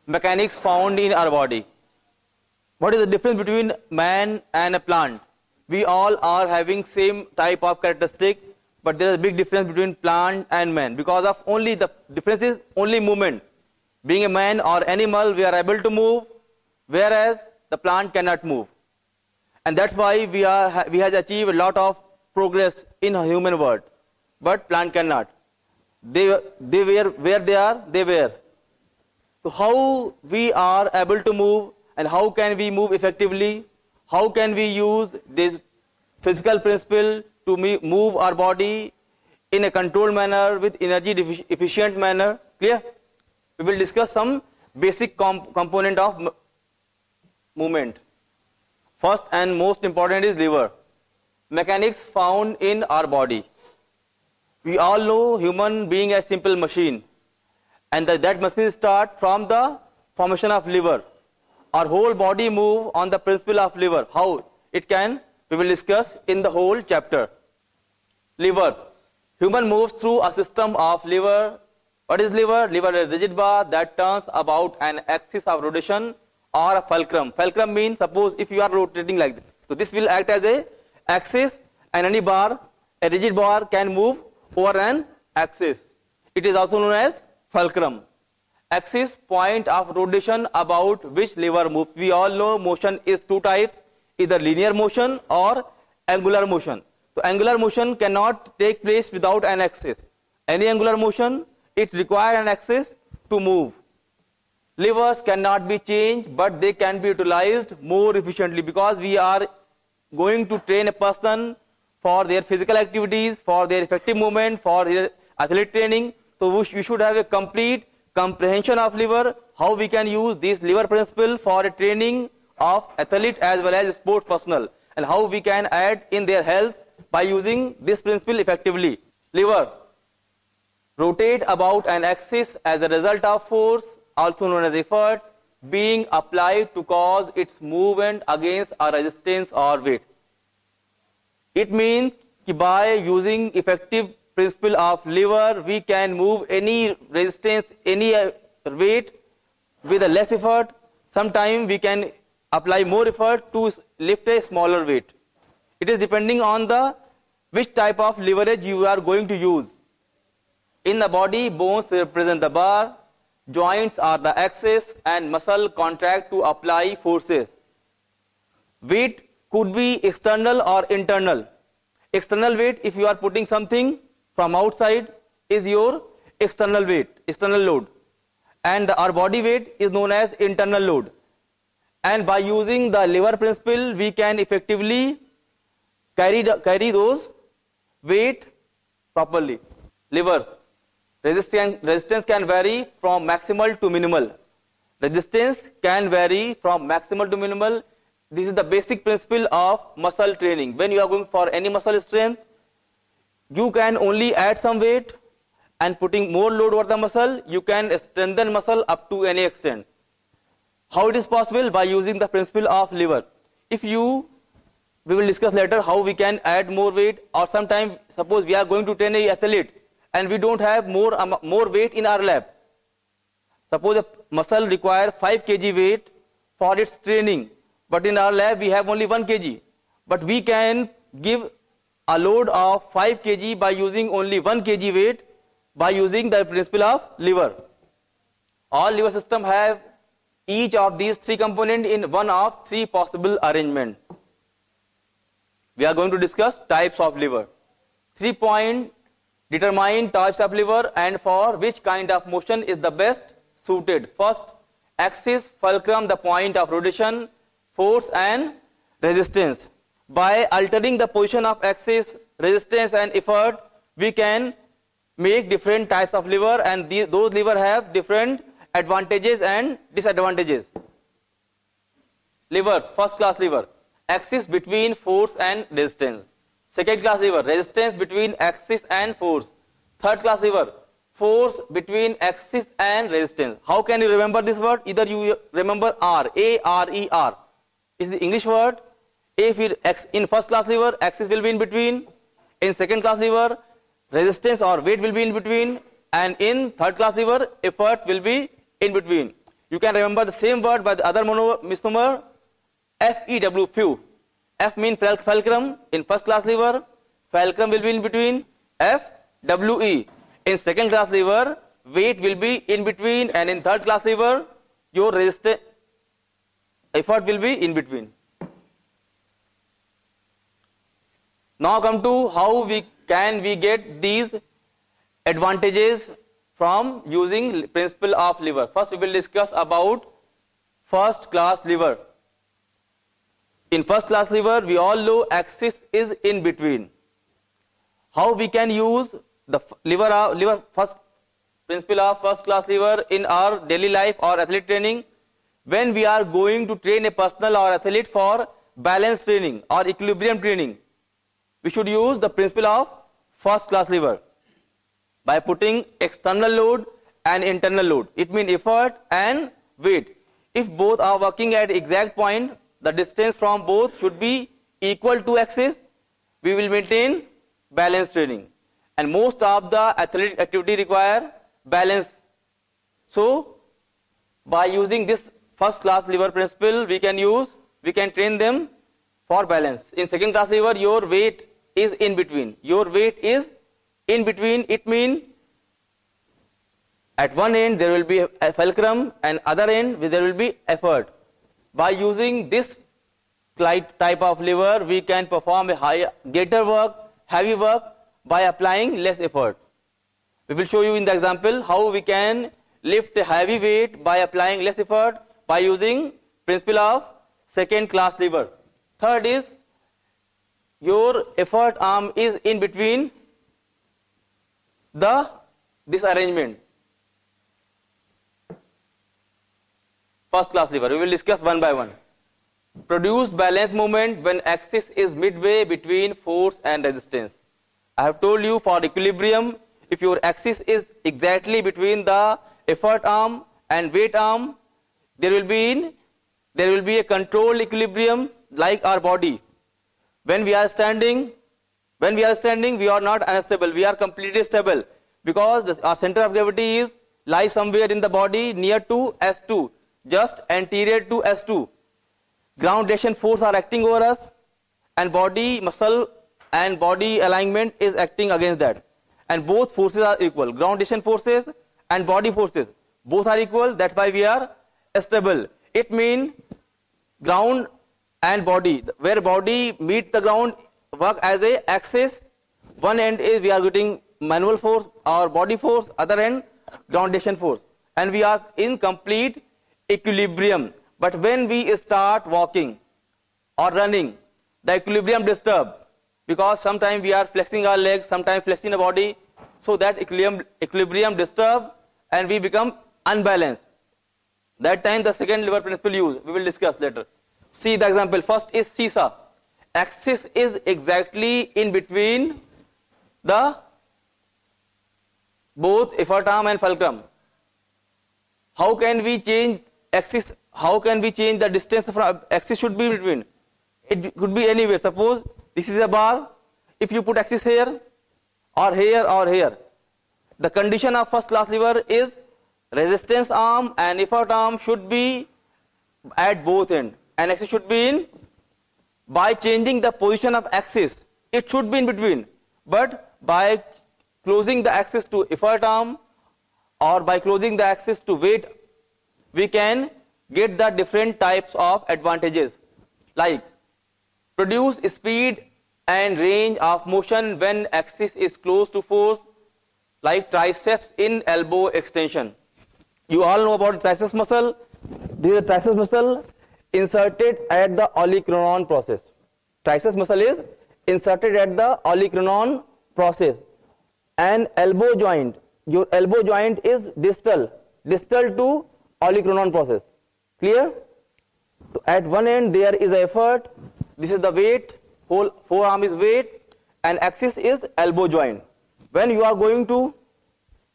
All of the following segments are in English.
mechanics found in our body. What is the difference between man and a plant? We all are having same type of characteristic, but there is a big difference between plant and man. Because of only the difference is only movement. Being a man or animal, we are able to move, whereas the plant cannot move. And that's why we have achieved a lot of progress in a human world, but plant cannot. They were where they are, they were. So how we are able to move, and how can we move effectively? How can we use this physical principle to move our body in a controlled manner with energy efficient manner? Clear? We will discuss some basic component of movement. First and most important is liver. Mechanics found in our body. We all know human being a simple machine, and that machine starts from the formation of liver. Our whole body move on the principle of liver. How it can, we will discuss in the whole chapter. Livers. Human moves through a system of liver. What is liver? Liver is a rigid bar that turns about an axis of rotation or a fulcrum. Fulcrum means, suppose if you are rotating like this, so this will act as a axis, and any bar, a rigid bar, can move over an axis. It is also known as fulcrum. Axis, point of rotation about which lever moves. We all know motion is two types, either linear motion or angular motion. So angular motion cannot take place without an axis. Any angular motion, it requires an axis to move. Levers cannot be changed, but they can be utilized more efficiently, because we are going to train a person for their physical activities, for their effective movement, for their athletic training. So we should have a complete comprehension of liver, how we can use this liver principle for a training of athlete as well as sports personnel, and how we can add in their health by using this principle effectively. Liver rotate about an axis as a result of force, also known as effort, being applied to cause its movement against a resistance or weight. It means that by using effective principle of lever, we can move any resistance, any weight with a less effort. Sometimes we can apply more effort to lift a smaller weight. It is depending on the which type of leverage you are going to use. In the body, bones represent the bar, joints are the axis, and muscle contract to apply forces. Weight could be external or internal. External weight, if you are putting something from outside, is your external weight, external load, and our body weight is known as internal load. And by using the lever principle, we can effectively carry those weight properly. Levers. Resistance can vary from maximal to minimal. Resistance can vary from maximal to minimal. This is the basic principle of muscle training. When you are going for any muscle strength, you can only add some weight, and putting more load over the muscle, you can strengthen muscle up to any extent. How it is possible? By using the principle of lever. We will discuss later how we can add more weight, or sometimes suppose we are going to train an athlete and we don't have more weight in our lab. Suppose a muscle requires 5 kg weight for its training, but in our lab we have only 1 kg. But we can give a load of 5 kg by using only 1 kg weight, by using the principle of lever. All lever systems have each of these three components in one of three possible arrangements. We are going to discuss types of lever. 3 points determine types of lever and for which kind of motion is the best suited. First, axis, fulcrum, the point of rotation, force and resistance. By altering the position of axis, resistance and effort, we can make different types of lever, and those lever have different advantages and disadvantages. Levers. First class lever, axis between force and resistance. Second class lever, resistance between axis and force. Third class lever, force between axis and resistance. How can you remember this word? Either you remember R, A-R-E-R is the English word. If in first class lever, axis will be in between. In second class lever, resistance or weight will be in between. And in third class lever, effort will be in between. You can remember the same word by the other misnomer, FEW, few. F means fulcrum in first class lever, fulcrum will be in between, FWE. In second class lever, weight will be in between, and in third class lever, your resistance effort will be in between. Now come to how we get these advantages from using principle of lever. First we will discuss about first class lever. In first class lever, we all know axis is in between. How we can use the principle of first class lever in our daily life or athlete training? When we are going to train a personal or athlete for balance training or equilibrium training, we should use the principle of first class lever by putting external load and internal load. It means effort and weight. If both are working at exact point, the distance from both should be equal to axis. We will maintain balance training. And most of the athletic activity require balance. So, by using this first class lever principle, we can train them for balance. In second class lever, your weight is in between. Your weight is in between. It means at one end there will be a fulcrum and other end there will be effort. By using this type of lever, we can perform a greater work, heavy work by applying less effort. We will show you in the example how we can lift a heavy weight by applying less effort by using principle of second class lever. Third is your effort arm is in between this arrangement. First class lever, we will discuss one by one. Produce balance moment when axis is midway between force and resistance. I have told you for equilibrium, if your axis is exactly between the effort arm and weight arm, there will be a controlled equilibrium like our body. When we are standing, we are not unstable, we are completely stable, because our center of gravity lies somewhere in the body near to S2, just anterior to S2. Groundation force are acting over us, and body muscle and body alignment is acting against that, and both forces are equal. Groundation forces and body forces both are equal. That's why we are stable. It means ground and body, where body meet the ground, work as a axis. One end is we are getting manual force or body force, other end groundation force, and we are in complete equilibrium. But when we start walking or running, the equilibrium disturbed, because sometimes we are flexing our legs, sometimes flexing the body, so that equilibrium disturbed and we become unbalanced. That time the second lever principle used, we will discuss later. See the example. First is seesaw. Axis is exactly in between the both effort arm and fulcrum. How can we change axis? How can we change the distance from axis? Should be between. It could be anywhere. Suppose this is a bar. If you put axis here or here or here, the condition of first class lever is resistance arm and effort arm should be at both ends, and axis should be in. By changing the position of axis, it should be in between, but by closing the axis to effort arm or by closing the axis to weight, we can get the different types of advantages, like produce speed and range of motion when axis is close to force, like triceps in elbow extension. You all know about triceps muscle. This is a triceps muscle inserted at the olecranon process. Triceps muscle is inserted at the olecranon process. And elbow joint, your elbow joint is distal to olecranon process. Clear? So at one end there is effort, this is the weight, whole forearm is weight, and axis is elbow joint. When you are going to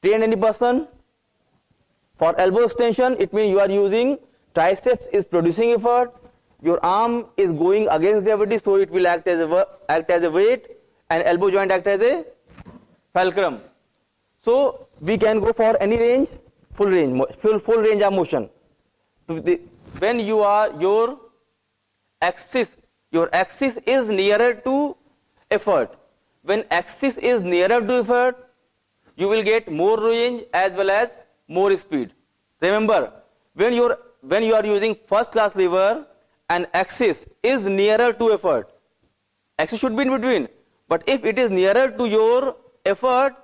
train any person for elbow extension, it means you are using triceps is producing effort, your arm is going against gravity, so it will act as a weight, and elbow joint act as a fulcrum. So we can go for any range, full range of motion. when your axis is nearer to effort. When axis is nearer to effort, you will get more range as well as more speed. Remember, when you are using first class lever and axis is nearer to effort, axis should be in between, but if it is nearer to your effort,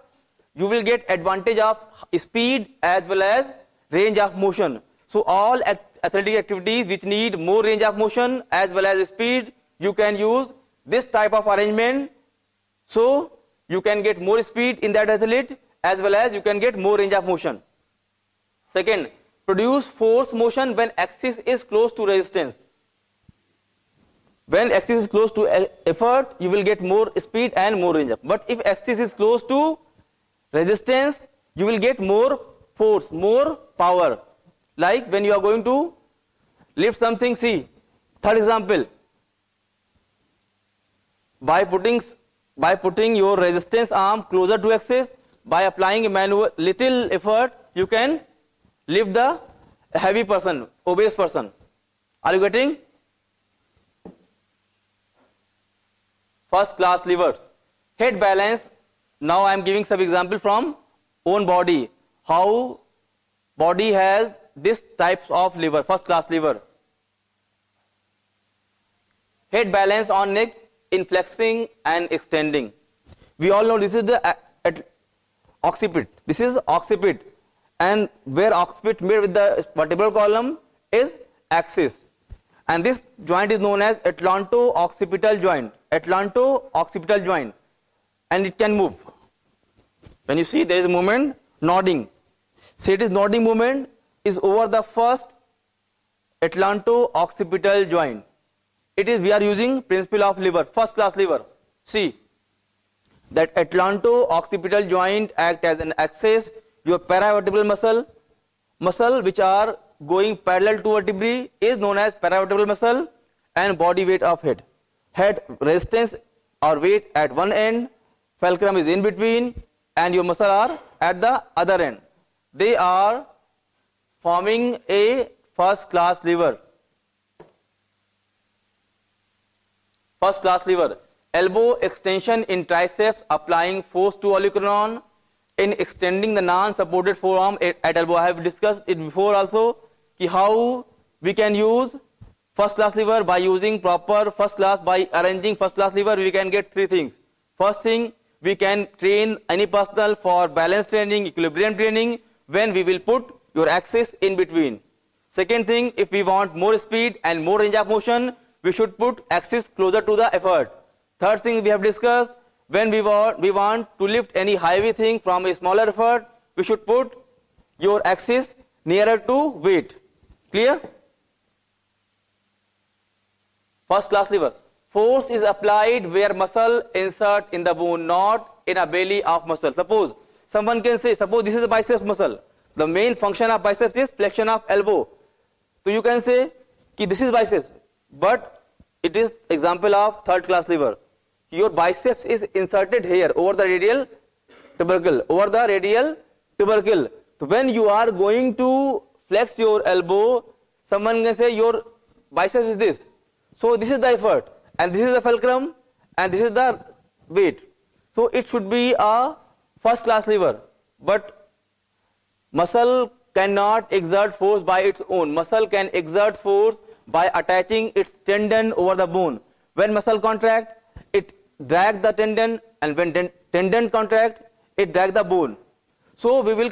you will get advantage of speed as well as range of motion. So all athletic activities which need more range of motion as well as speed, you can use this type of arrangement. So you can get more speed in that athlete as well as you can get more range of motion. Second, produce force motion when axis is close to resistance. When axis is close to effort, you will get more speed and more range. But if axis is close to resistance, you will get more force, more power. Like when you are going to lift something, see, third example, by putting your resistance arm closer to axis, by applying a manual little effort, you can lift the heavy person, obese person. Are you getting? First class levers. Head balance. Now I am giving some example from own body. How body has this types of lever, first class lever. Head balance on neck in flexing and extending. We all know this is the occiput. This is occiput, and where occiput made with the vertebral column is axis, and this joint is known as atlanto-occipital joint. Atlanto-occipital joint, and it can move. When you see there is a movement, nodding. See, it is nodding movement is over the first atlanto-occipital joint. It is, we are using principle of lever, first class lever. See, that atlanto-occipital joint act as an axis. Your paravertebral muscle which are going parallel to vertebrae is known as paravertebral muscle, and body weight of head. Head resistance or weight at one end, fulcrum is in between, and your muscle are at the other end. They are forming a first class lever. First class lever. Elbow extension in triceps, applying force to olecranon. In extending the non-supported forearm at elbow. I have discussed it before also, how we can use first class lever. By using proper first class, by arranging first class lever, we can get three things. First thing, we can train any personal for balance training, equilibrium training, when we will put your axis in between. Second thing, if we want more speed and more range of motion, we should put axis closer to the effort. Third thing we have discussed, when we want to lift any heavy thing from a smaller effort, we should put your axis nearer to weight. Clear? First class lever. Force is applied where muscle insert in the bone, not in a belly of muscle. Suppose someone can say, suppose this is a biceps muscle. The main function of biceps is flexion of elbow. So you can say this is biceps, but it is example of third class lever. Your biceps is inserted here over the radial tubercle, So when you are going to flex your elbow, someone can say your biceps is this. So this is the effort, and this is the fulcrum, and this is the weight. So it should be a first class lever. But muscle cannot exert force by its own. Muscle can exert force by attaching its tendon over the bone. When muscle contract, it drag the tendon, and when tendon contract, it drag the bone. So we will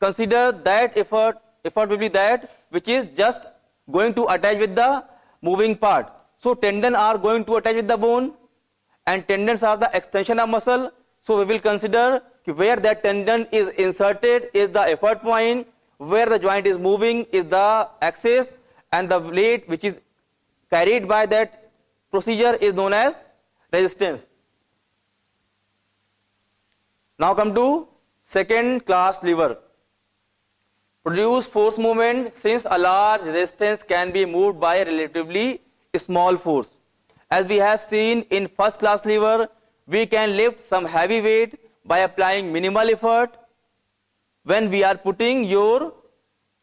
consider that effort will be that which is just going to attach with the moving part. So tendon are going to attach with the bone, and tendons are the extension of muscle. So we will consider where that tendon is inserted is the effort point, where the joint is moving is the axis, and the weight which is carried by that procedure is known as resistance. Now come to second class lever. Produce force movement since a large resistance can be moved by a relatively small force. As we have seen in first class lever, we can lift some heavy weight by applying minimal effort when we are putting your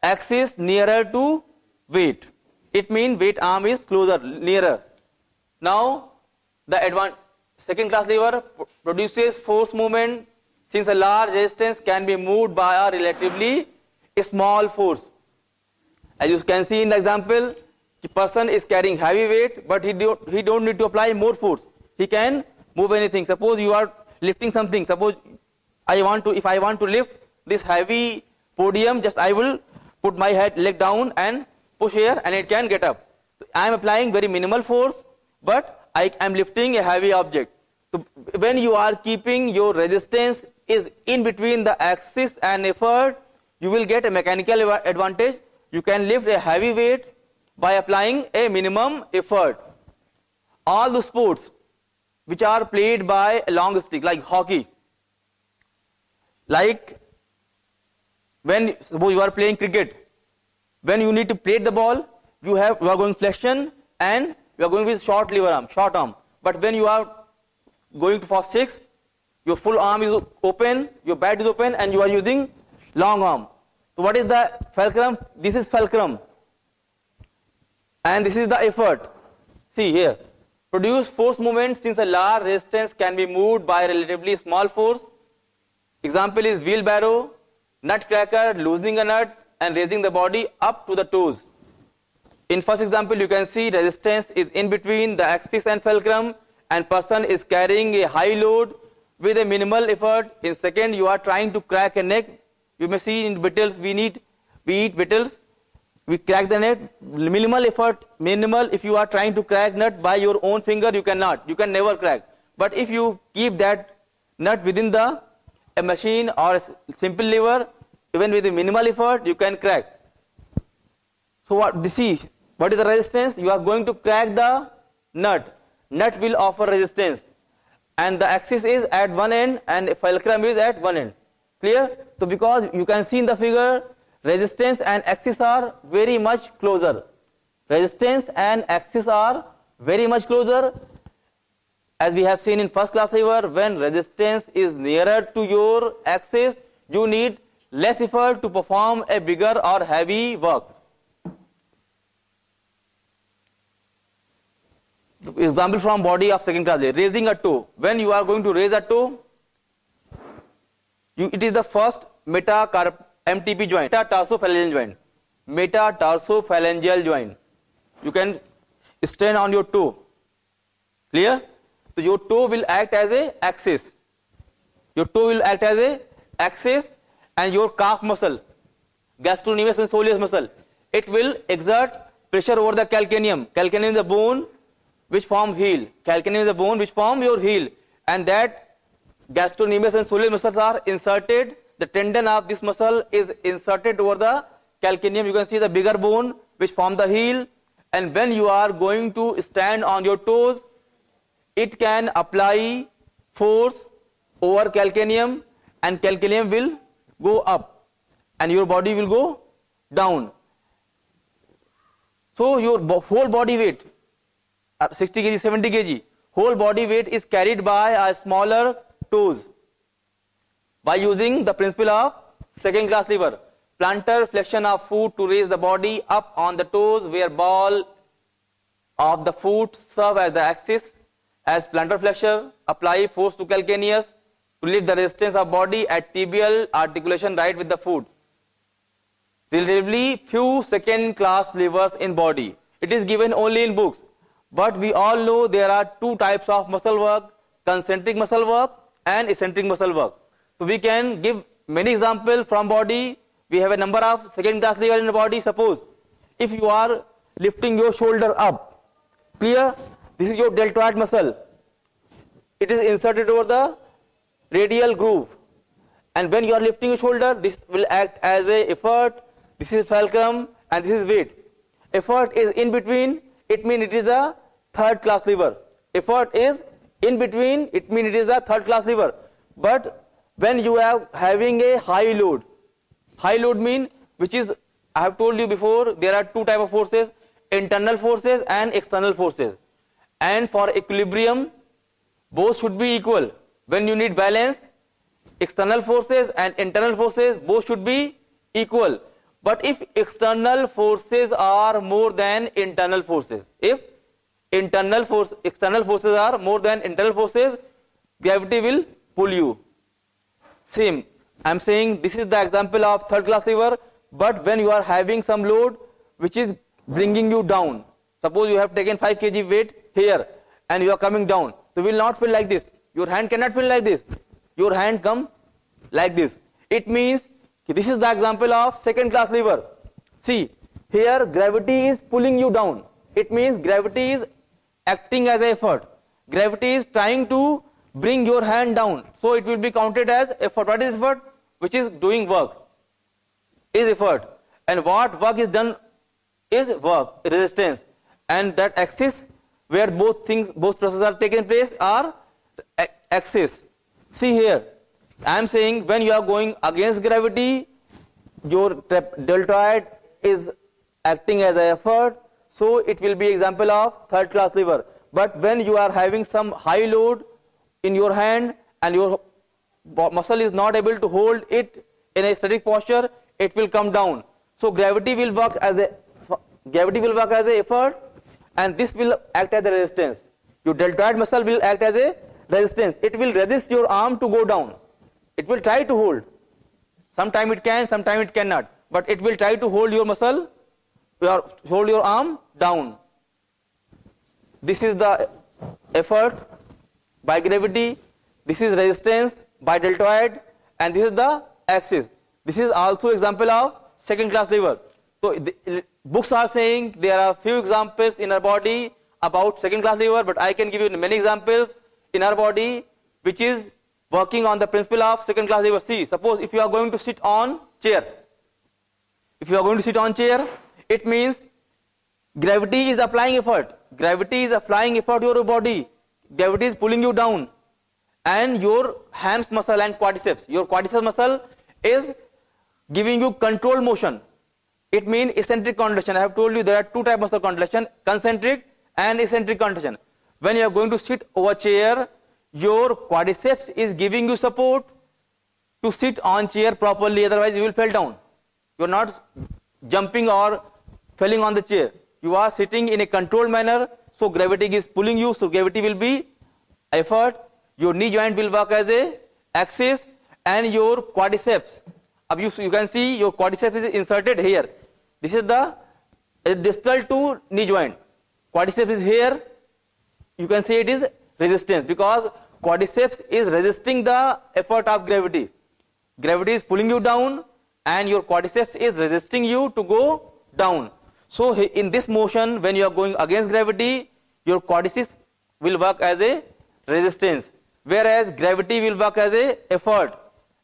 axis nearer to weight. It means weight arm is closer, nearer. Now, the second class lever produces force movement since a large resistance can be moved by a relatively small force. As you can see in the example, the person is carrying heavy weight, but he don't need to apply more force. He can move anything. Suppose you are lifting something. Suppose if I want to lift this heavy podium, just I will put my leg down and push here, and it can get up. So I am applying very minimal force, but I am lifting a heavy object. So when you are keeping your resistance is in between the axis and effort, you will get a mechanical advantage. You can lift a heavy weight by applying a minimum effort. All the sports which are played by a long stick, like hockey, like when suppose you are playing cricket, when you need to plate the ball, you are going flexion and you are going with short arm. But when you are going for six, your full arm is open, your bat is open, and you are using long arm. So what is the fulcrum? This is fulcrum, and this is the effort. See here, produce force movement since a large resistance can be moved by a relatively small force. Example is wheelbarrow, nutcracker, loosening a nut and raising the body up to the toes. In first example, you can see resistance is in between the axis and fulcrum, and person is carrying a high load with a minimal effort. In second, you are trying to crack a neck. You may see in beetles, we eat beetles, we crack the nut, minimal effort, minimal. If you are trying to crack nut by your own finger, you can never crack. But if you keep that nut within a machine or a simple lever, even with a minimal effort, you can crack. So what is the resistance? You are going to crack the nut. Nut will offer resistance, and the axis is at one end and fulcrum is at one end. Clear? So because you can see in the figure, resistance and axis are very much closer. Resistance and axis are very much closer. As we have seen in first class lever, when resistance is nearer to your axis, you need less effort to perform a bigger or heavy work. Example from body of second class lever, raising a toe. When you are going to raise a toe, it is the first MTP joint, metatarsophalangeal joint. Metatarsophalangeal joint. You can stand on your toe. Clear? So your toe will act as a axis. Your toe will act as a axis, and your calf muscle, gastrocnemius and soleus muscle, it will exert pressure over the calcaneum. Calcaneum is the bone which form heel. Calcaneum is the bone which form your heel, and that gastrocnemius and soleus muscles are inserted. The tendon of this muscle is inserted over the calcaneum. You can see the bigger bone which form the heel, and when you are going to stand on your toes, it can apply force over calcaneum, and calcaneum will go up and your body will go down. So your whole body weight, 60 kg, 70 kg, whole body weight is carried by a smaller toes by using the principle of second class lever. Plantar flexion of foot to raise the body up on the toes, where ball of the foot serve as the axis. As plantar flexor, apply force to calcaneus to lift the resistance of body at tibial articulation right with the foot. Relatively few second class levers in body. It is given only in books. But we all know there are two types of muscle work, concentric muscle work and eccentric muscle work. So we can give many examples from body. We have a number of second class levers in the body. Suppose if you are lifting your shoulder up, clear? This is your deltoid muscle. It is inserted over the radial groove, and when you are lifting your shoulder, this will act as a effort. This is fulcrum and this is weight. Effort is in between, it means it is a third class lever. Effort is in between, it means it is a third class lever. But when you are having a high load mean, which is, I have told you before, there are two types of forces, internal forces and external forces. And for equilibrium, both should be equal. When you need balance, external forces and internal forces both should be equal. But if external forces are more than internal forces, if external forces are more than internal forces, gravity will pull you. Same, I am saying this is the example of third class lever, but when you are having some load which is bringing you down, suppose you have taken 5 kg weight here and you are coming down, so you will not feel like this. Your hand cannot feel like this. Your hand come like this. It means this is the example of second class lever. See, here gravity is pulling you down. It means gravity is acting as an effort. Gravity is trying to bring your hand down. So it will be counted as effort. What is effort? Which is doing work. Is effort. And what work is done is work, resistance. And that axis where both processes are taking place are axis. See here, I am saying when you are going against gravity, your deltoid is acting as an effort, so it will be example of third class lever. But when you are having some high load in your hand and your muscle is not able to hold it in a static posture, it will come down. So gravity will work as a effort, and this will act as a resistance. Your deltoid muscle will act as a resistance. It will resist your arm to go down. It will try to hold. Sometime it can, sometime it cannot. But it will try to hold your muscle, hold your arm down. This is the effort by gravity. This is resistance by deltoid, and this is the axis. This is also example of second class lever. So the books are saying there are few examples in our body about second class lever, but I can give you many examples in our body which is working on the principle of second class lever. See, suppose if you are going to sit on chair. If you are going to sit on chair, it means gravity is applying effort. Gravity is applying effort to your body. Gravity is pulling you down. And your hams muscle and quadriceps, your quadriceps muscle is giving you controlled motion. It means eccentric contraction. I have told you there are two types of muscle contraction, concentric and eccentric contraction. When you are going to sit over chair, your quadriceps is giving you support to sit on chair properly, otherwise you will fall down. You are not jumping or falling on the chair. You are sitting in a controlled manner, so gravity is pulling you, so gravity will be effort. Your knee joint will work as a axis, and your quadriceps. You can see your quadriceps is inserted here. This is the distal to knee joint. Quadriceps is here. You can see it is resistance because quadriceps is resisting the effort of gravity. Gravity is pulling you down and your quadriceps is resisting you to go down. So in this motion, when you are going against gravity, your quadriceps will work as a resistance, whereas gravity will work as a effort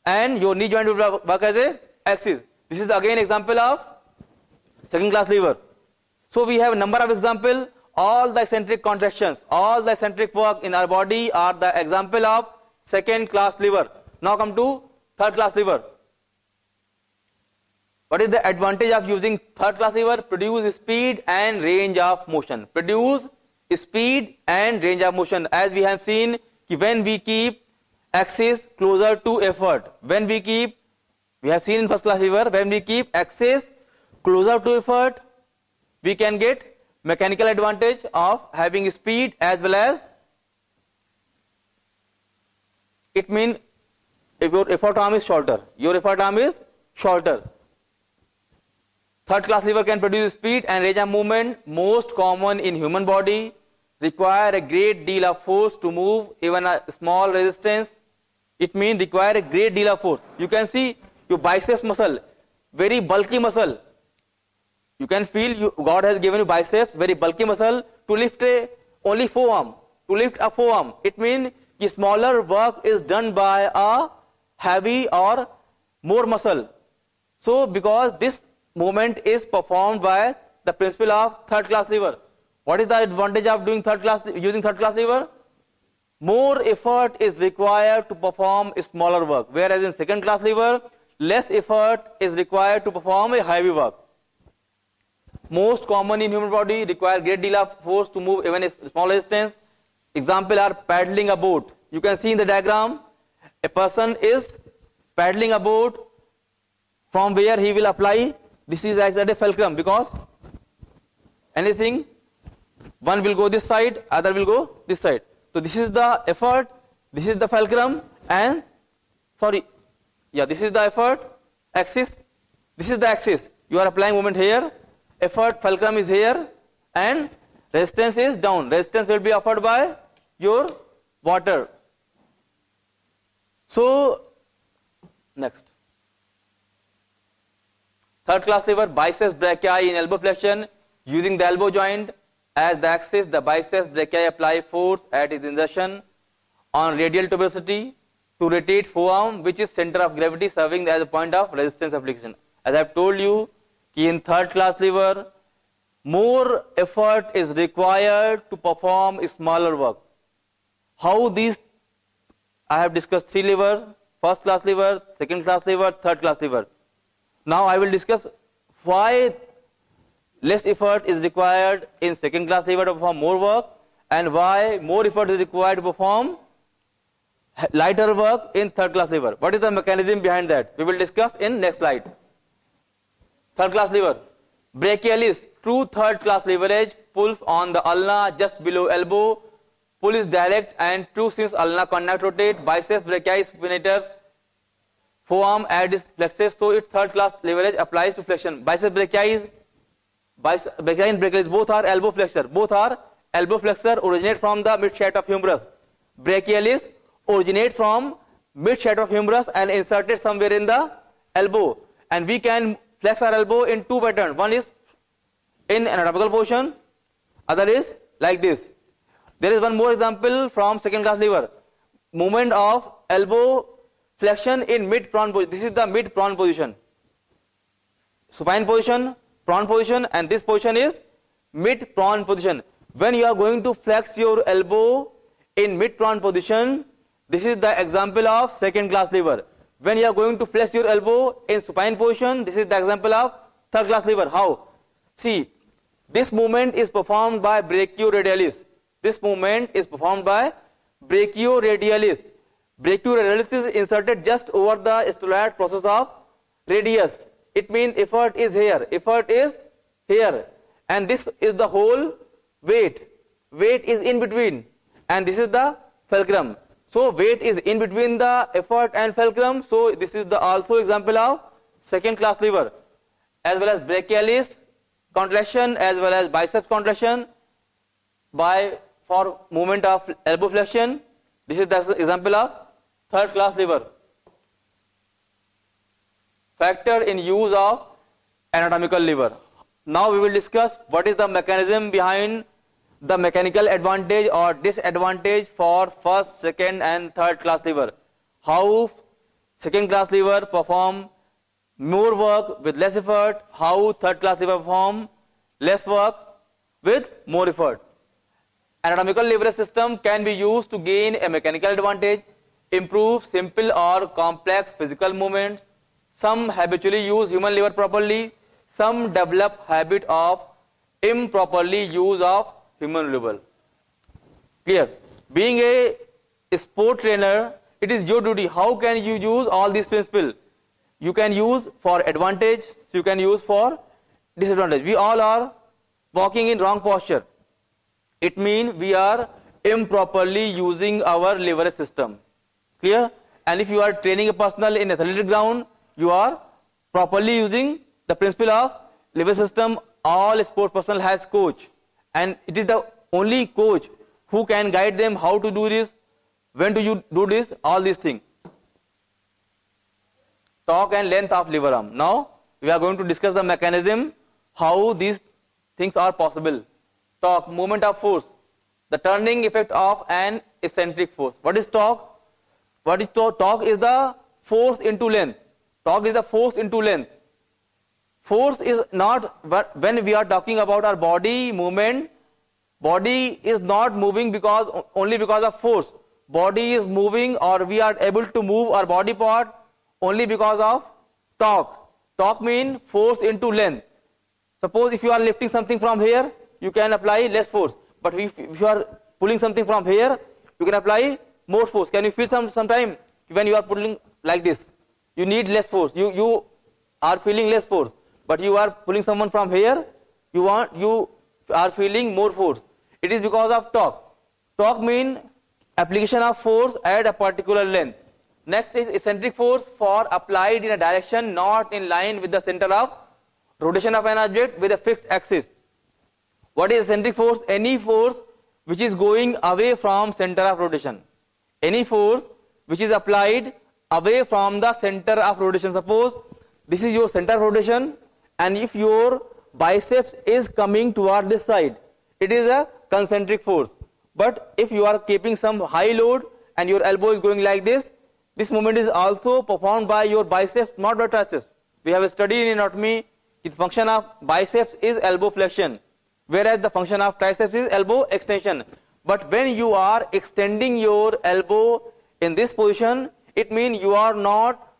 and your knee joint will work as a axis. This is again example of second class lever. So we have a number of examples. All the eccentric contractions, all the eccentric work in our body are the example of second class lever. Now come to third class lever. What is the advantage of using third class lever? Produce speed and range of motion. Produce speed and range of motion. As we have seen, when we keep axis closer to effort, we have seen in first class lever, when we keep axis closer to effort, we can get mechanical advantage of having speed as well as, it means if your effort arm is shorter, Third class lever can produce speed and range of movement, most common in human body, require a great deal of force to move even a small resistance. It means require a great deal of force. You can see your biceps muscle, very bulky muscle. You can feel God has given you biceps, very bulky muscle to lift only forearm. To lift a forearm, it means the smaller work is done by a heavy or more muscle. So because this movement is performed by the principle of third class lever. What is the advantage of using third class lever? More effort is required to perform a smaller work, whereas in second class lever, less effort is required to perform a heavy work. Most common in human body, require great deal of force to move even a small distance. Example are paddling a boat. You can see in the diagram, a person is paddling a boat from where he will apply this is acts as a fulcrum, because anything, one will go this side, other will go this side. So this is the effort, this is the fulcrum, and this is the effort axis, this is the axis. You are applying moment here, effort fulcrum is here, and resistance is down. Resistance will be offered by your water. So next, third class lever, biceps brachii in elbow flexion. Using the elbow joint as the axis, the biceps brachii apply force at its insertion on radial tuberosity to rotate forearm, which is center of gravity, serving as a point of resistance application. As I have told you, in third class lever, more effort is required to perform smaller work. How these, I have discussed three levers: first class lever, second class lever, third class lever. Now I will discuss why less effort is required in second class lever to perform more work, and why more effort is required to perform lighter work in third class lever. What is the mechanism behind that? We will discuss in next slide. Third class lever. Brachialis, true third class leverage, pulls on the ulna just below elbow. Pull is direct and true since ulna contact rotate. Biceps brachii supinators forearm at its plexus, so its third class leverage applies to flexion. Biceps brachii and brachialis both are elbow flexor. Both are elbow flexor, originate from the mid shaft of humerus. Brachialis originate from mid shaft of humerus and inserted somewhere in the elbow. And we can flex our elbow in two patterns. One is in anatomical position, other is like this. There is one more example from second class lever. Movement of elbow flexion in mid prone position. This is the mid prone position. Supine position, prone position, and this position is mid prone position. When you are going to flex your elbow in mid prone position, this is the example of second class lever. When you are going to flex your elbow in supine position, this is the example of third class lever. How? See, this movement is performed by brachioradialis. This movement is performed by brachioradialis. Brachioradialis is inserted just over the styloid process of radius. It means effort is here, effort is here, and this is the whole weight. Weight is in between, and this is the fulcrum. So weight is in between the effort and fulcrum. So this is the also example of second class lever, as well as brachialis contraction, as well as biceps contraction for movement of elbow flexion. This is the example of third class lever. Factor in use of anatomical lever. Now we will discuss what is the mechanism behind the mechanical advantage or disadvantage for first, second and third class lever. How second class lever perform more work with less effort, how third class lever perform less work with more effort. Anatomical leverage system can be used to gain a mechanical advantage, improve simple or complex physical movements. Some habitually use human lever properly, some develop habit of improperly use of human lever. Clear? Being a sport trainer, it is your duty. How can you use all these principles? You can use for advantage, you can use for disadvantage. We all are walking in wrong posture. It means we are improperly using our leverage system. Clear? And if you are training a personal in athletic ground, you are properly using the principle of leverage system. All sport personnel has coach, and it is the only coach who can guide them how to do this, when do you do this, all these things. Torque and length of lever arm. Now we are going to discuss the mechanism, how these things are possible. Torque, movement of force, the turning effect of an eccentric force. What is torque? What is torque? Torque is the force into length. Torque is the force into length. Force is not, when we are talking about our body movement, body is not moving only because of force. Body is moving, or we are able to move our body part only because of torque. Torque means force into length. Suppose if you are lifting something from here, you can apply less force. But if you are pulling something from here, you can apply more force. Can you feel sometime when you are pulling like this? You need less force. You are feeling less force. but you are pulling someone from here, you are feeling more force. It is because of torque. Torque means application of force at a particular length. Next is eccentric force, for applied in a direction not in line with the center of rotation of an object with a fixed axis. What is eccentric force? Any force which is going away from center of rotation. Any force which is applied away from the center of rotation. Suppose this is your center of rotation, and if your biceps is coming toward this side, it is a concentric force. But if you are keeping some high load and your elbow is going like this movement is also performed by your biceps, not by triceps. We have studied in anatomy, the function of biceps is elbow flexion, whereas the function of triceps is elbow extension. But when you are extending your elbow in this position, it means you are not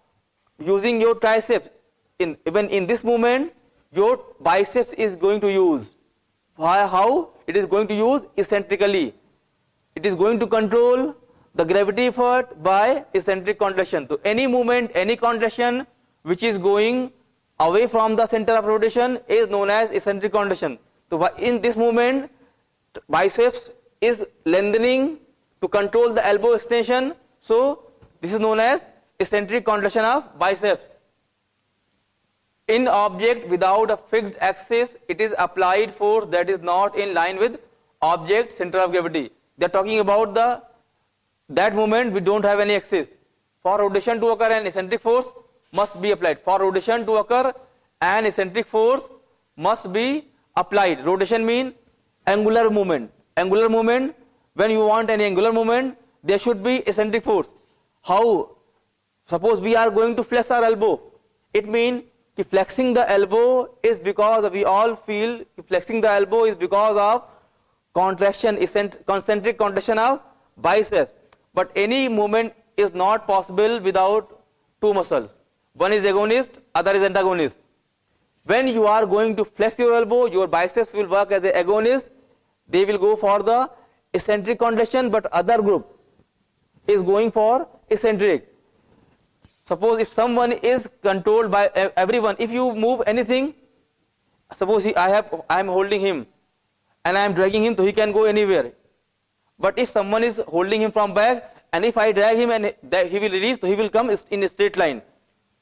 using your triceps. Even in this movement, your biceps is going to use. How? It is going to use eccentrically. It is going to control the gravity effort by eccentric contraction. So any movement, any contraction which is going away from the center of rotation is known as eccentric contraction. So in this movement, biceps is lengthening to control the elbow extension. So this is known as eccentric contraction of biceps. In object without a fixed axis, it is applied force that is not in line with object center of gravity. They are talking about that moment we don't have any axis. For rotation to occur, an eccentric force must be applied. For rotation to occur, an eccentric force must be applied. Rotation means angular movement. Angular movement, when you want any angular movement, there should be eccentric force. How? Suppose we are going to flex our elbow. It means flexing the elbow is because we all feel flexing the elbow is because of contraction, concentric contraction of biceps. But any movement is not possible without two muscles. One is agonist, other is antagonist. When you are going to flex your elbow, your biceps will work as an agonist. They will go for the eccentric contraction, but other group is going for eccentric. Suppose if someone is controlled by everyone, if you move anything, suppose I am holding him and I am dragging him, so he can go anywhere. But if someone is holding him from back, and if I drag him and he will release, so he will come in a straight line.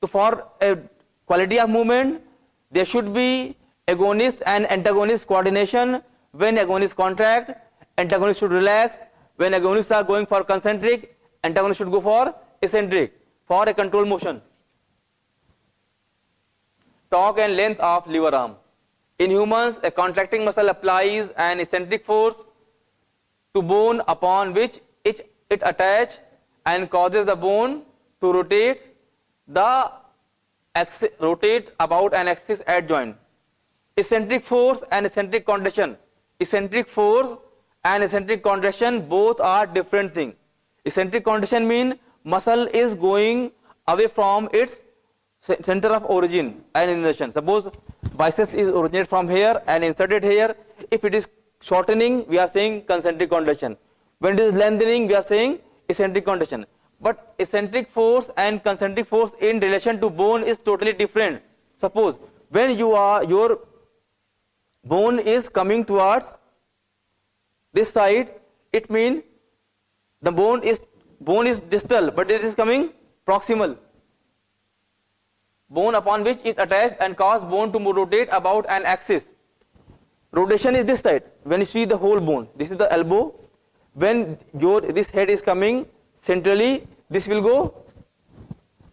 So for a quality of movement, there should be agonist and antagonist coordination. When agonists contract, antagonists should relax. When agonists are going for concentric, antagonists should go for eccentric for a control motion. Torque and length of lever arm. In humans, a contracting muscle applies an eccentric force to bone upon which it attaches and causes the bone to rotate about an axis at joint. Eccentric force and eccentric contraction. Eccentric force and eccentric contraction both are different things. Eccentric contraction means muscle is going away from its center of origin and insertion. Suppose biceps is originated from here and inserted here. If it is shortening, we are saying concentric contraction. When it is lengthening, we are saying eccentric contraction. But eccentric force and concentric force in relation to bone is totally different. Suppose when your bone is coming towards this side, it means the bone is distal, but it is coming proximal. Bone upon which is attached and cause bone to rotate about an axis. Rotation is this side. When you see the whole bone, this is the elbow. When this head is coming centrally, this will go.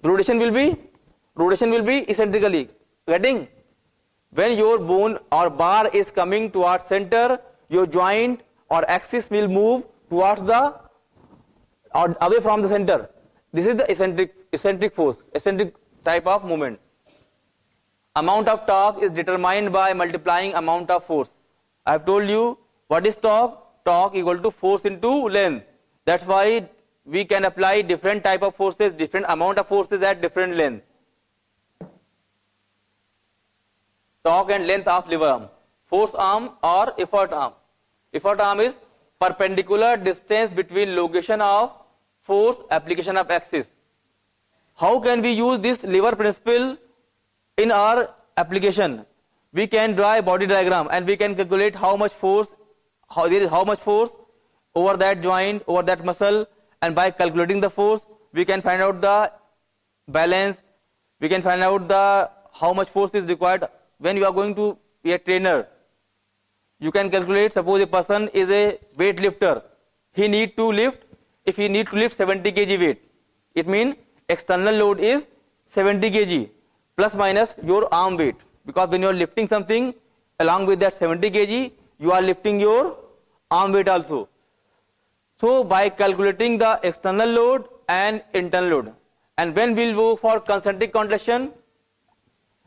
Rotation will be eccentrically. Getting? When your bone or bar is coming towards center, your joint or axis will move towards or away from the center. This is the eccentric force, eccentric type of movement. Amount of torque is determined by multiplying amount of force. I have told you what is torque. Torque equal to force into length. That's why we can apply different type of forces, different amount of forces at different length. Torque and length of lever arm. Force arm or effort arm. Effort arm is perpendicular distance between location of force, application of axis. How can we use this lever principle in our application, we can draw a body diagram and we can calculate how much force over that joint, over that muscle, and by calculating the force, we can find out the balance, we can find out the how much force is required. When you are going to be a trainer, you can calculate, suppose a person is a weight lifter, if he need to lift 70 kg weight, it means external load is 70 kg plus minus your arm weight, because when you are lifting something, along with that 70 kg, you are lifting your arm weight also. So by calculating the external load and internal load, and when we will go for concentric contraction,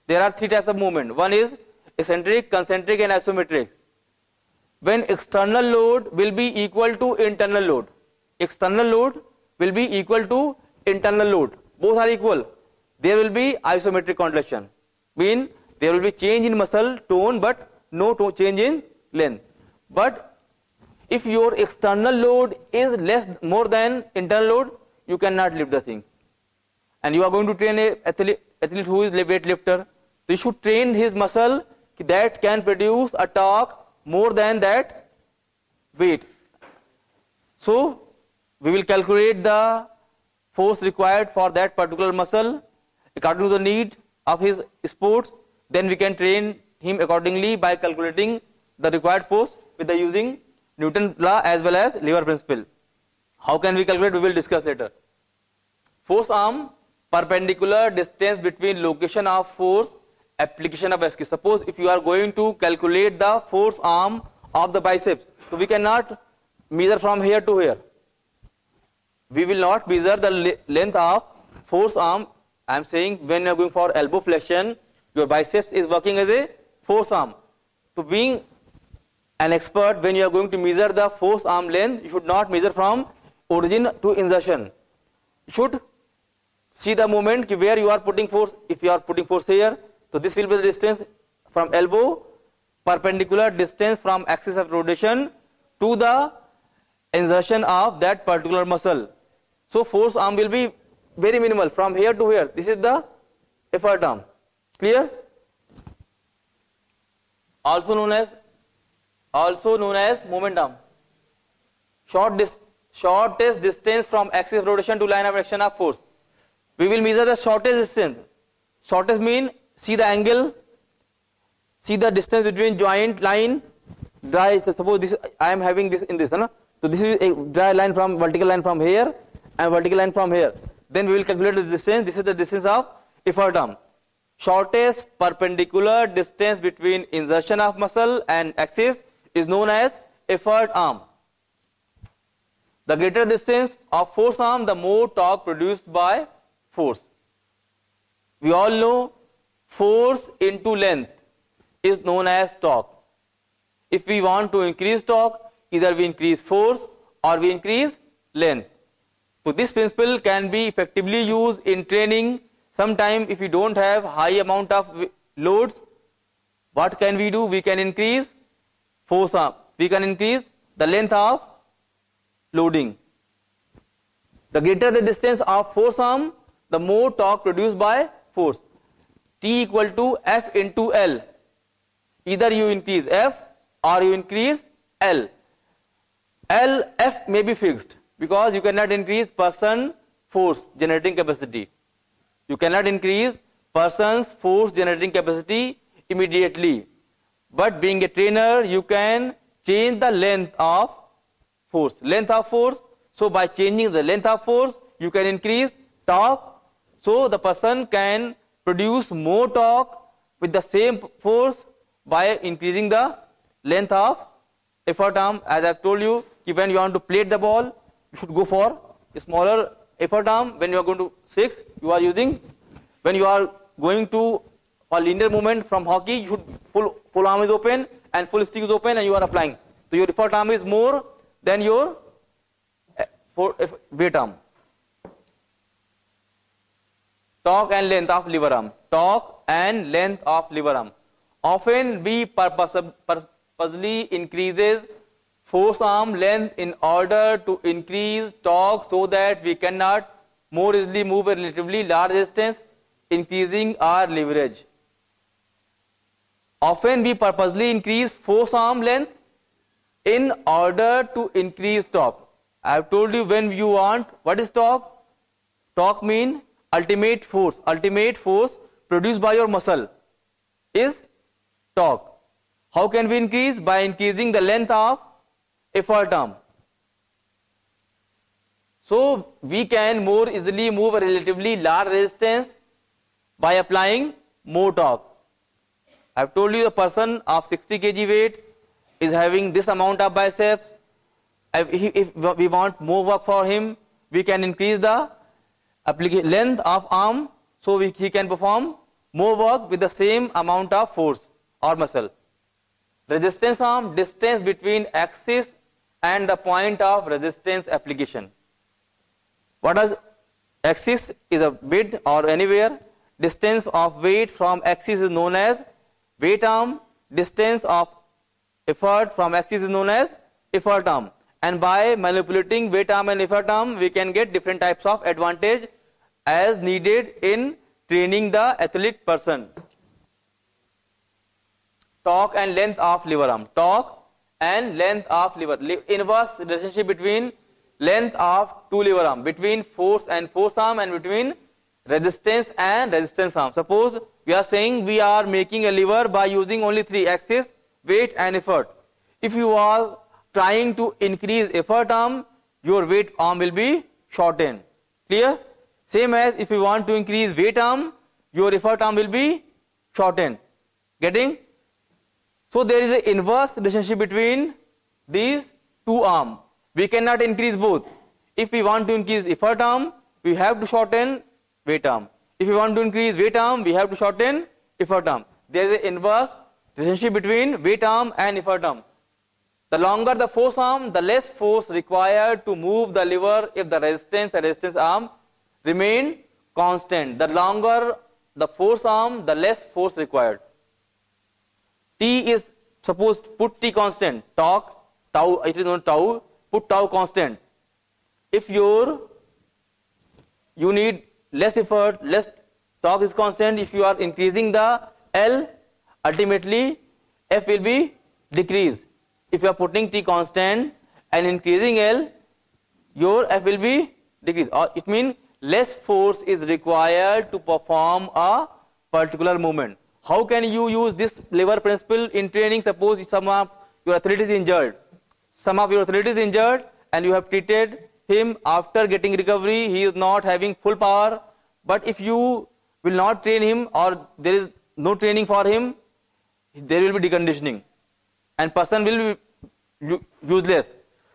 there are three types of movement. One is eccentric, concentric and isometric. When external load will be equal to internal load, external load will be equal to internal load, both are equal, there will be isometric contraction, mean there will be change in muscle tone but no change in length. But if your external load is more than internal load, you cannot lift the thing. And you are going to train a athlete who is a weight lifter, so you should train his muscle that can produce a torque more than that weight. So we will calculate the force required for that particular muscle according to the need of his sports. Then we can train him accordingly by calculating the required force with the using Newton's law as well as lever principle. How can we calculate? We will discuss later. Force arm, perpendicular distance between location of force, application of SQ. Suppose if you are going to calculate the force arm of the biceps, so we cannot measure from here to here. We will not measure the length of force arm. I am saying when you are going for elbow flexion, your biceps is working as a force arm. So being an expert, when you are going to measure the force arm length, you should not measure from origin to insertion. You should see the moment where you are putting force. If you are putting force here, so this will be the distance from elbow, perpendicular distance from axis of rotation to the insertion of that particular muscle. So force arm will be very minimal from here to here. This is the effort arm. Clear? Also known as moment arm. Shortest distance from axis of rotation to line of action of force. We will measure the shortest distance. Shortest mean, see the angle, see the distance between joint line, dry. Suppose this, I am having this in this, so this is a dry line from vertical line from here and vertical line from here. Then we will calculate the distance. This is the distance of effort arm. Shortest perpendicular distance between insertion of muscle and axis is known as effort arm. The greater distance of force arm, the more torque produced by force. We all know force into length is known as torque. If we want to increase torque, either we increase force or we increase length. So this principle can be effectively used in training. Sometime if we don't have high amount of loads, what can we do? We can increase force arm. We can increase the length of loading. The greater the distance of force arm, the more torque produced by force. T equal to F into L. Either you increase F or you increase L. F may be fixed because you cannot increase person force generating capacity. You cannot increase person's force generating capacity immediately. But being a trainer, you can change the length of force. So by changing the length of force, you can increase torque. So the person can produce more torque with the same force by increasing the length of effort arm. As I have told you, when you want to plate the ball, you should go for a smaller effort arm. When you are going to 6, you are using. When you are going to a linear movement from hockey, you should full arm is open and full stick is open and you are applying. So your effort arm is more than your weight arm. Torque and length of lever arm. Torque and length of lever arm. Often we purposely increases force arm length in order to increase torque so that we cannot more easily move a relatively large distance, increasing our leverage. Often we purposely increase force arm length in order to increase torque. I have told you, when you want, what is torque? Torque means ultimate force. Ultimate force produced by your muscle is torque. How can we increase? By increasing the length of effort arm. So we can more easily move a relatively large resistance by applying more torque. I have told you, a person of 60 kg weight is having this amount of biceps. If we want more work for him, we can increase the length of arm, so he can perform more work with the same amount of force or muscle. Resistance arm, distance between axis and the point of resistance application. What does axis? Is a bit or anywhere. Distance of weight from axis is known as weight arm. Distance of effort from axis is known as effort arm. And by manipulating weight arm and effort arm, we can get different types of advantage as needed in training the athlete person. Torque and length of lever arm. Torque and length of lever. Inverse relationship between length of two lever arm, between force and force arm, and between resistance and resistance arm. Suppose we are saying we are making a lever by using only three axes, weight and effort. If you are trying to increase effort arm, your weight arm will be shortened. Clear? Same as if you want to increase weight arm, your effort arm will be shortened. Getting? So there is an inverse relationship between these two arms. We cannot increase both. If we want to increase effort arm, we have to shorten weight arm. If we want to increase weight arm, we have to shorten effort arm. There is an inverse relationship between weight arm and effort arm. The longer the force arm, the less force required to move the lever if the resistance and resistance arm remain constant. The longer the force arm, the less force required. T is, suppose put T constant, torque, tau, it is known tau, put tau constant. If you need less effort, less torque is constant. If you are increasing the L, ultimately F will be decreased. If you are putting T constant and increasing L, your F will be decreased. Or it means less force is required to perform a particular movement. How can you use this lever principle in training? Suppose some of your athlete is injured. And you have treated him. After getting recovery, he is not having full power. But if you will not train him, or there is no training for him, there will be deconditioning and person will be useless.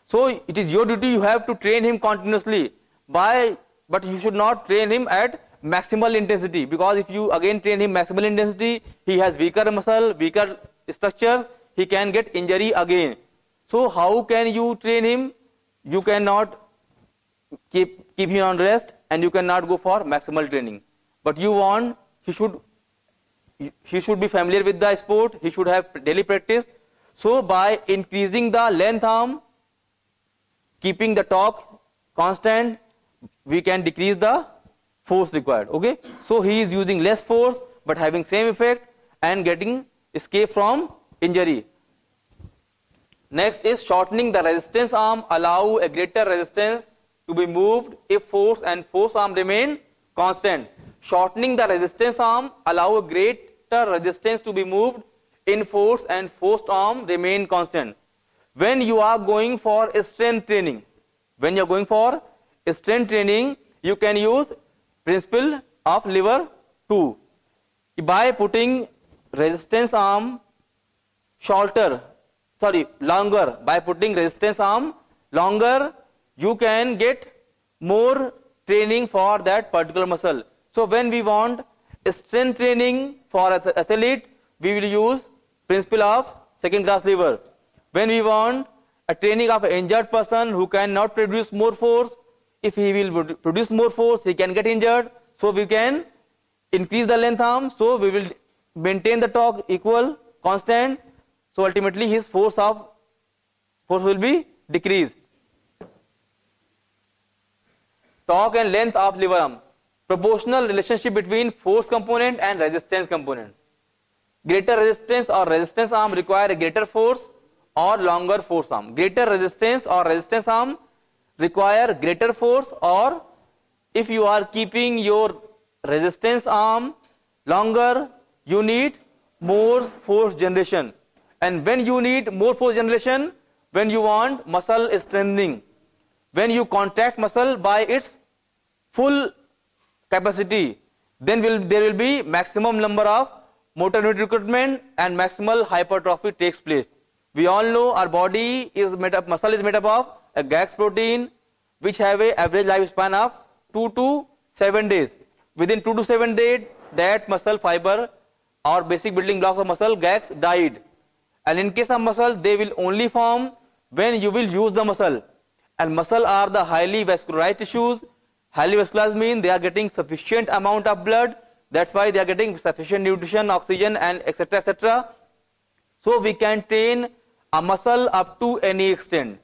So it is your duty, you have to train him continuously, but you should not train him at maximal intensity, because if you again train him maximal intensity, he has weaker muscle, weaker structure, he can get injury again. So how can you train him? You cannot keep him on rest, and you cannot go for maximal training. But you want he should be familiar with the sport, he should have daily practice. So by increasing the length arm, keeping the torque constant, we can decrease the force required. Okay, so he is using less force but having same effect and getting escape from injury. Next is shortening the resistance arm. Allow a greater resistance to be moved if force and force arm remain constant. Shortening the resistance arm allow a greater resistance to be moved in force and force arm remain constant. When you are going for strength training, you can use principle of lever 2. By putting resistance arm longer, by putting resistance arm longer, you can get more training for that particular muscle. So when we want strength training for athlete, we will use principle of second class lever. When we want a training of an injured person who cannot produce more force, if he will produce more force, he can get injured. So we can increase the length arm, so we will maintain the torque equal, constant. So ultimately his force will be decreased. Torque and length of lever arm. Proportional relationship between force component and resistance component. greater resistance or resistance arm require a greater force or longer force arm. Greater resistance or resistance arm require greater force, or if you are keeping your resistance arm longer, you need more force generation. And when you need more force generation, when you want muscle strengthening, when you contract muscle by its full capacity, then there will be maximum number of motor unit recruitment and maximal hypertrophy takes place. We all know our body is made up, muscle is made up of a GAX protein which have a average lifespan of 2 to 7 days. Within 2 to 7 days, that muscle fiber or basic building block of muscle GAX died. And in case of muscle, they will only form when you will use the muscle. And muscle are the highly vascularized tissues. Highly vascularized means they are getting sufficient amount of blood. That's why they are getting sufficient nutrition, oxygen, and etc. etc. So we can train a muscle up to any extent.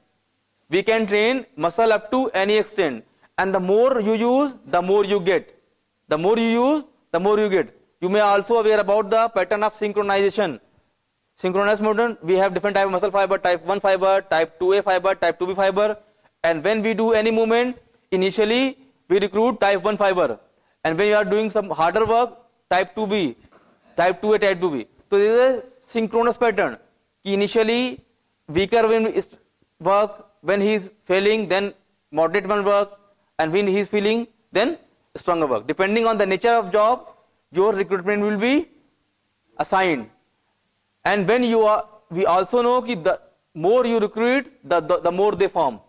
We can train muscle up to any extent. And the more you use, the more you get. The more you use, the more you get. You may also aware about the pattern of synchronization. Synchronous motion, we have different type of muscle fiber, type 1 fiber, type 2A fiber, type 2B fiber. And when we do any movement, initially we recruit type 1 fiber. And when you are doing some harder work, type 2B, type 2A, type 2B. So this is a synchronous pattern. Initially weaker when work, when he is failing, then moderate one work, and when he is feeling, then stronger work. Depending on the nature of job, your recruitment will be assigned. And when you are, we also know that the more you recruit, the more they form.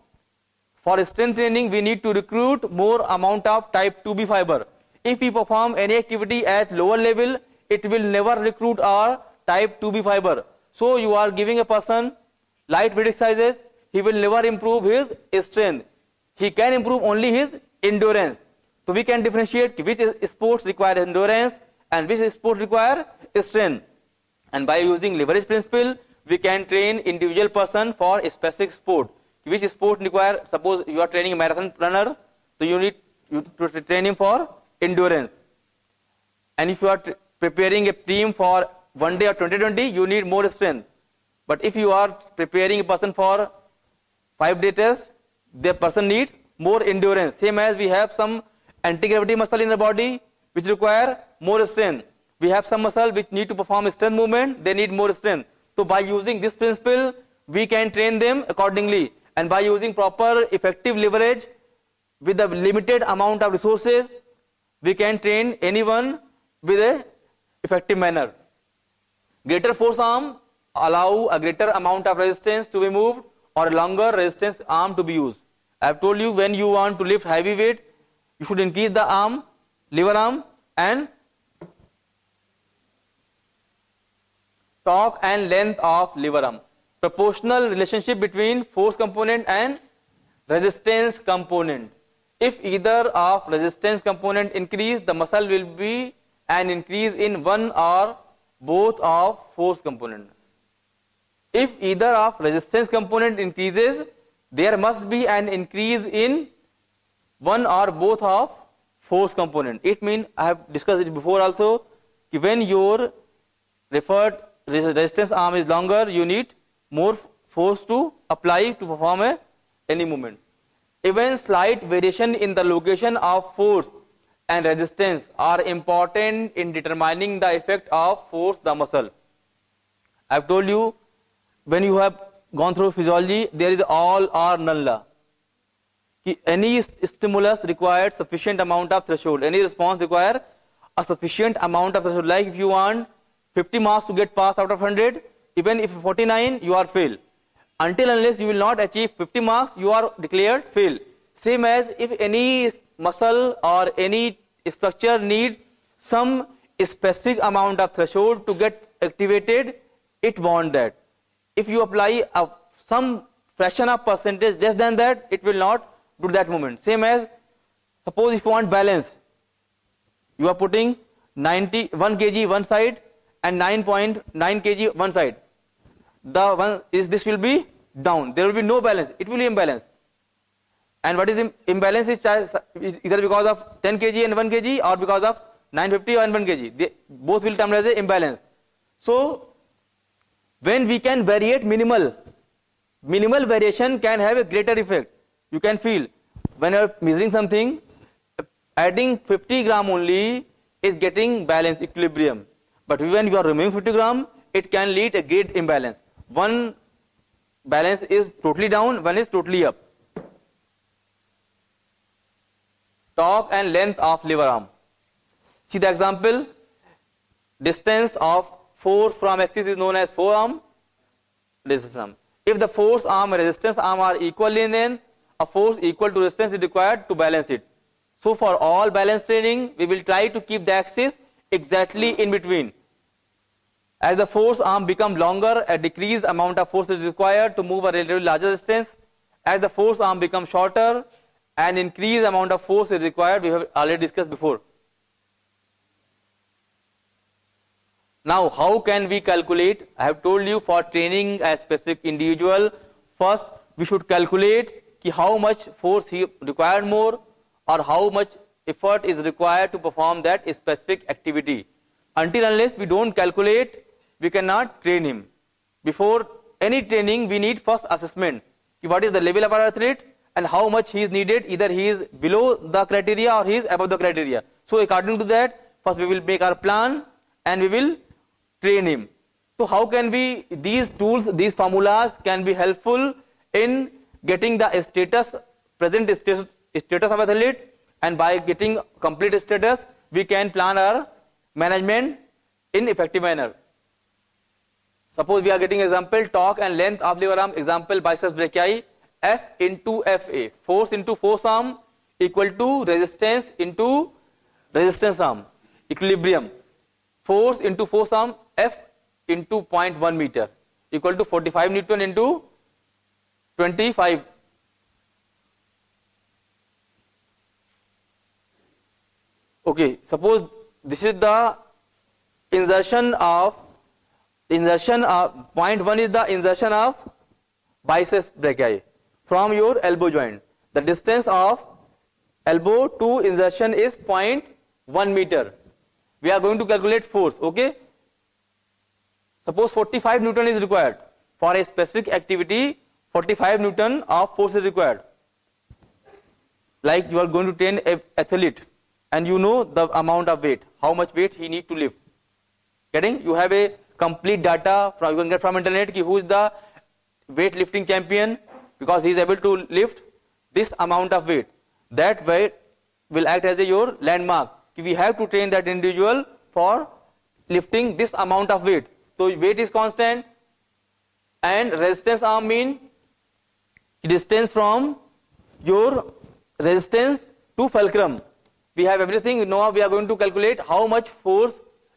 For strength training, we need to recruit more amount of type 2B fiber. If we perform any activity at lower level, it will never recruit our type 2B fiber. So you are giving a person light weight exercises, he will never improve his strength. He can improve only his endurance. So we can differentiate which sports require endurance and which sports require strength. And by using leverage principle, we can train individual person for a specific sport. Which sport require, suppose you are training a marathon runner, so you need to train him for endurance. And if you are preparing a team for 1 day or 2020, you need more strength. But if you are preparing a person for 5-day test, the person needs more endurance. Same as we have some anti-gravity muscle in the body which require more strength. We have some muscle which need to perform strength movement, they need more strength. So by using this principle, we can train them accordingly. And by using proper effective leverage with a limited amount of resources, we can train anyone with a effective manner. Greater force arm allow a greater amount of resistance to be moved or a longer resistance arm to be used. I have told you when you want to lift heavy weight, you should increase the arm, lever arm, and torque and length of lever arm. Proportional relationship between force component and resistance component. If either of resistance component increase, the muscle will be an increase in one or both of force component. If either of resistance component increases, there must be an increase in one or both of force component. It means, I have discussed it before also, when your referred resistance arm is longer, you need more force to apply to perform any movement. Even slight variation in the location of force and resistance are important in determining the effect of force the muscle. I have told you, when you have gone through physiology, there is all or none law. Any stimulus requires sufficient amount of threshold. Any response requires a sufficient amount of threshold. Like if you want 50 marks to get pass out of 100, even if 49, you are fail. Until unless you will not achieve 50 marks, you are declared fail. Same as if any muscle or any structure need some specific amount of threshold to get activated, it want that. If you apply some fraction of percentage less than that, it will not do that movement. Same as, suppose if you want balance, you are putting 1 kg one side and 9.9 kg one side. The one is, this will be down. There will be no balance. It will be imbalance. And what is imbalance is either because of 10 kg and 1 kg or because of 950 and 1 kg. They both will come as a imbalance. So when we can variate minimal variation can have a greater effect. You can feel when you are measuring something, adding 50 gram only is getting balance, equilibrium. But when you are removing 50 gram, it can lead a great imbalance. One balance is totally down, one is totally up. Torque and length of lever arm. See the example. Distance of force from axis is known as forearm resistance arm. If the force arm and resistance arm are equal in length, a force equal to resistance is required to balance it. So for all balance training, we will try to keep the axis exactly in between. As the force arm becomes longer, a decreased amount of force is required to move a relatively larger distance. As the force arm becomes shorter, an increased amount of force is required. We have already discussed before. Now, how can we calculate? I have told you for training a specific individual, first we should calculate ki how much force he required more or how much effort is required to perform that specific activity. Until unless we don't calculate, we cannot train him. Before any training, we need first assessment. Ki what is the level of our athlete and how much he is needed, either he is below the criteria or he is above the criteria. So according to that, first we will make our plan and we will train him. So how can we, these tools, these formulas can be helpful in getting the status, present status of athlete, and by getting complete status, we can plan our management in effective manner. Suppose we are getting example, torque and length of lever arm, example biceps brachii, F into FA, force into force arm equal to resistance into resistance arm, equilibrium. Force into force arm, F into 0.1 meter equal to 45 Newton into 25. Okay, suppose this is the insertion of 0.1 is the insertion of biceps brachii from your elbow joint. The distance of elbow to insertion is 0.1 meter. We are going to calculate force, okay? Suppose 45 Newton is required. For a specific activity, 45 Newton of force is required. Like you are going to train an athlete and you know the amount of weight, how much weight he need to lift. Getting? You have a complete data from, you can get from internet ki who is the weightlifting champion because he is able to lift this amount of weight. That weight will act as your landmark. We have to train that individual for lifting this amount of weight. So weight is constant and resistance arm mean distance from your resistance to fulcrum. We have everything. Now we are going to calculate how much force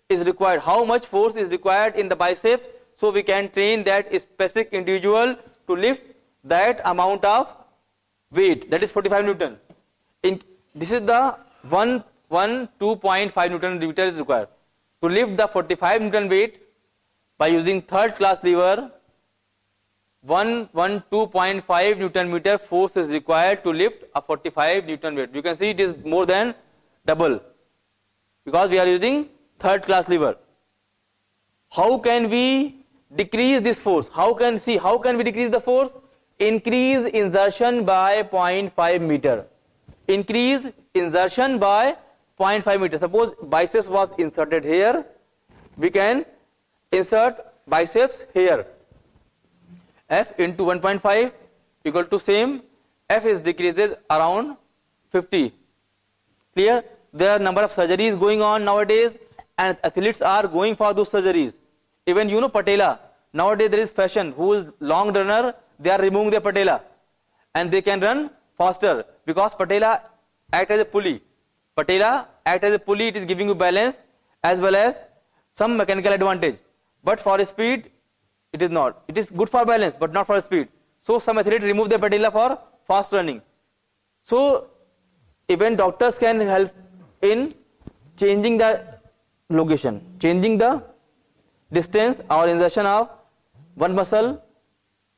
is required. How much force is required in the biceps, so we can train that specific individual to lift that amount of weight. That is 45 Newton. This is the 2.5 Newton meter is required. To lift the 45 Newton weight by using third class lever, 2.5 Newton meter force is required to lift a 45 Newton weight. You can see it is more than double because we are using third class lever. How can we decrease this force? How can we decrease the force? Increase insertion by 0.5 meter. Increase insertion by 0.5 meter. Suppose biceps was inserted here, we can insert biceps here. F into 1.5 equal to same. F is decreases around 50. Clear? There are number of surgeries going on nowadays and athletes are going for those surgeries. Even you know patella. Nowadays there is fashion. Who is long runner, they are removing their patella and they can run faster because patella act as a pulley. Patella act as a pulley, it is giving you balance as well as some mechanical advantage. But for speed, it is not. It is good for balance, but not for speed. So some athletes remove their patella for fast running. So even doctors can help in changing the location, changing the distance or insertion of one muscle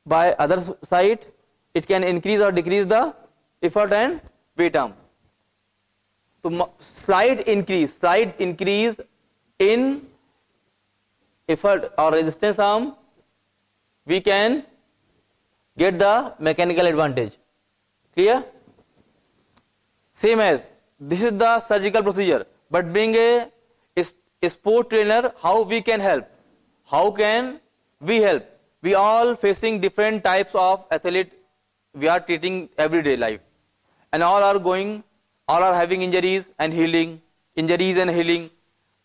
by other side. It can increase or decrease the effort and weight arm. So slight increase in effort or resistance arm, we can get the mechanical advantage. Clear? Same as this is the surgical procedure, but being a sport trainer, how we can help? How can we help? We all facing different types of athlete we are treating everyday life, and all are having injuries and healing.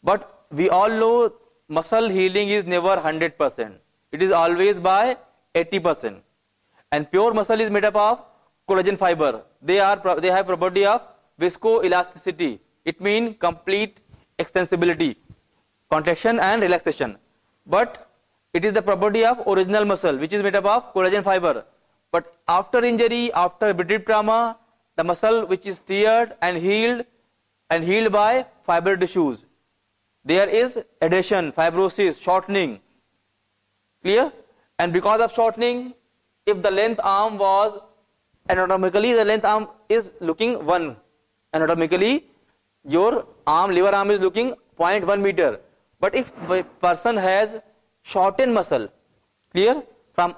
But we all know muscle healing is never 100%. It is always by 80%. And pure muscle is made up of collagen fiber. They have property of viscoelasticity. It means complete extensibility, contraction and relaxation. But it is the property of original muscle, which is made up of collagen fiber. But after injury, after repeated trauma, the muscle which is teared and healed by fiber tissues, there is adhesion, fibrosis, shortening. Clear? And because of shortening, if the length arm was anatomically, the length arm is looking 1. Anatomically, your lever arm is looking 0.1 meter. But if a person has shortened muscle, clear? From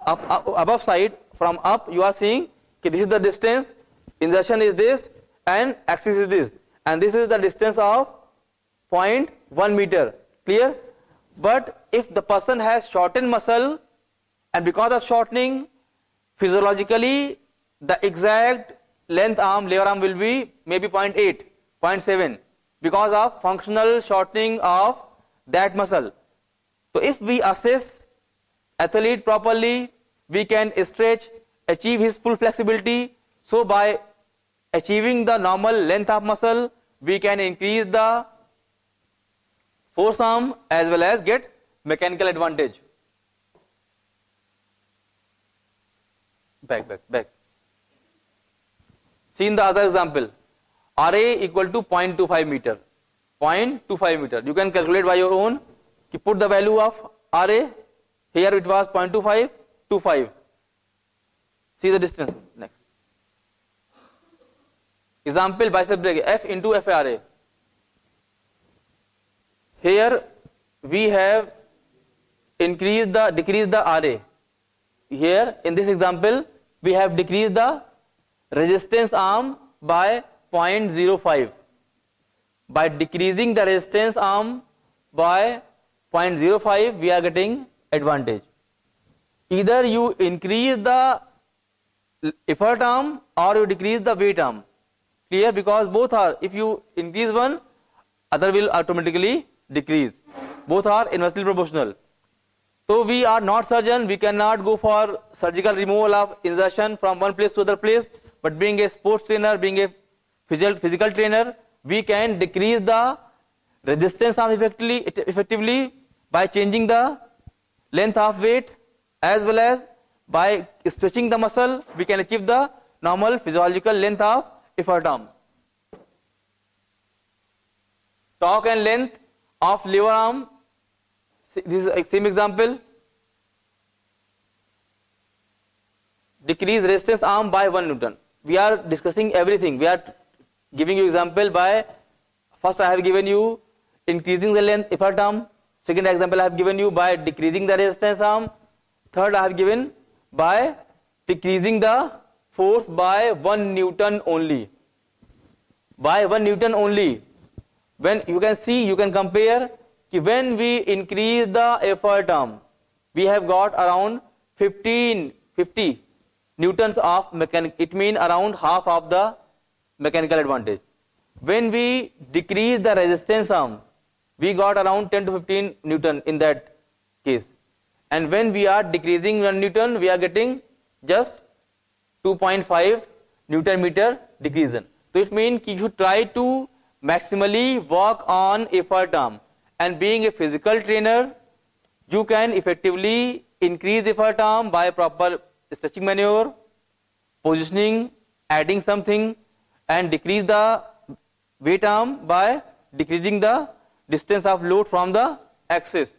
above side, from up, you are seeing this is the distance, insertion is this, and axis is this, and this is the distance of 0.1 meter. Clear? But if the person has shortened muscle, and because of shortening, physiologically the exact length lever arm will be maybe 0.8, 0.7, because of functional shortening of that muscle. So if we assess athlete properly, we can stretch, achieve his full flexibility. So by achieving the normal length of muscle, we can increase the force arm as well as get mechanical advantage. Back. See in the other example, RA equal to 0.25 meter. 0.25 meter. You can calculate by your own. You put the value of RA. Here it was 0.25, 25. See the distance. Next. Example, bicep break, F into FRA. Here we have decreased the RA. Here in this example, we have decreased the resistance arm by 0.05. By decreasing the resistance arm by 0.05, we are getting advantage. Either you increase the effort arm or you decrease the weight arm. Clear? Because both are, if you increase one, other will automatically decrease. Both are inversely proportional. So we are not surgeon, we cannot go for surgical removal of insertion from one place to other place, but being a sports trainer, being a physical trainer, we can decrease the resistance arm effectively by changing the length of weight, as well as by stretching the muscle, we can achieve the normal physiological length of effort arm. Torque and length of lever arm. This is a same example. Decrease resistance arm by 1 Newton. We are discussing everything. We are giving you example by, first I have given you increasing the length effort arm. Second example I have given you by decreasing the resistance arm. Third I have given by decreasing the force by 1 Newton only. By 1 Newton only. When you can see, you can compare, when we increase the effort arm, we have got around 50 newtons of mechanical, it means around half of the mechanical advantage. When we decrease the resistance arm, we got around 10 to 15 Newton in that case. And when we are decreasing 1 Newton, we are getting just 2.5 Newton meter decrease. So it means you should try to maximally work on effort arm. And being a physical trainer, you can effectively increase effort arm by proper stretching maneuver, positioning, adding something, and decrease the weight arm by decreasing the distance of load from the axis.